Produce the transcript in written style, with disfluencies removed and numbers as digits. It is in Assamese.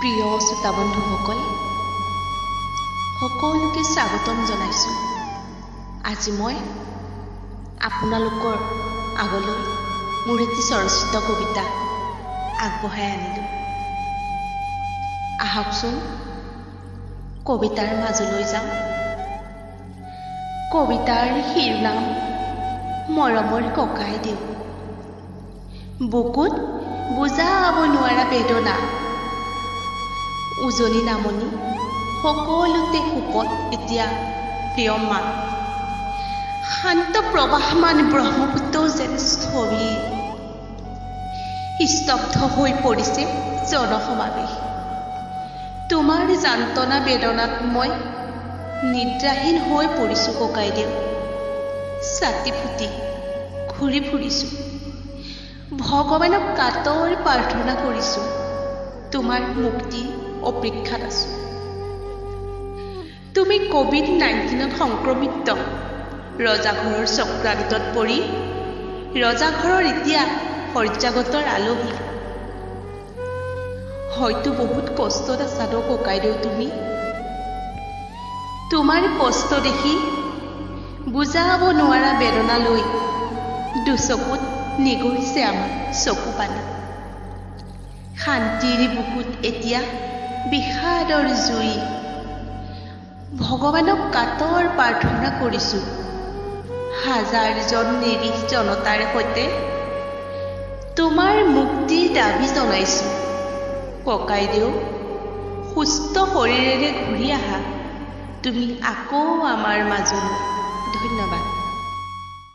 প্ৰিয় শ্ৰোতা বন্ধুসকল, সকলোকে স্বাগতম জনাইছোঁ। আজি মই আপোনালোকৰ আগলৈ মোৰ এটি স্বৰচিত কবিতা আগবঢ়াই আনিলোঁ। আহকচোন কবিতাৰ মাজলৈ যাওঁ। কবিতাৰ শিৰোনাম মৰমৰ ককাইদেউ। বুকুত বুজাব নোৱাৰা বেদনা, উজনি নামনি সকলোতে শোকত এতিয়া প্ৰিয়মান। শান্ত প্ৰবাহমান ব্ৰহ্মপুত্ৰ যেন স্থবিৰ, স্তব্ধ হৈ পৰিছে জনসমাৱেশ। তোমাৰ যান্ত্ৰণা বেদনাত মই নিদ্ৰাহীন হৈ পৰিছোঁ ককাইদেউ। ছাতি ফুটি ঘূৰি ফুৰিছোঁ, ভগৱানক কাতৰ প্ৰাৰ্থনা কৰিছোঁ, তোমাৰ মুক্তি অপেক্ষাত আছোঁ। তুমি COVID-19 সংক্ৰমিত ৰজাঘৰৰ চক্ৰান্তত পৰি ৰজাঘৰৰ এতিয়া শয্যাগতৰ আলহী। হয়তো বহুত কষ্টত আছা ন ককাইদেউ তুমি। তোমাৰ কষ্ট দেখি বুজাব নোৱাৰা বেদনা লৈ দুচকুত নিগৰিছে আমাৰ চকু পানী। শান্তিৰ বুকুত এতিয়া বিষাদৰ জুই। ভগৱানক কাতৰ প্ৰাৰ্থনা কৰিছোঁ, হাজাৰজন নিৰীহ জনতাৰ সৈতে তোমাৰ মুক্তিৰ দাবী জনাইছোঁ। ককাইদেউ, সুস্থ শৰীৰেৰে ঘূৰি আহা তুমি আকৌ আমাৰ মাজলৈ। ধন্যবাদ।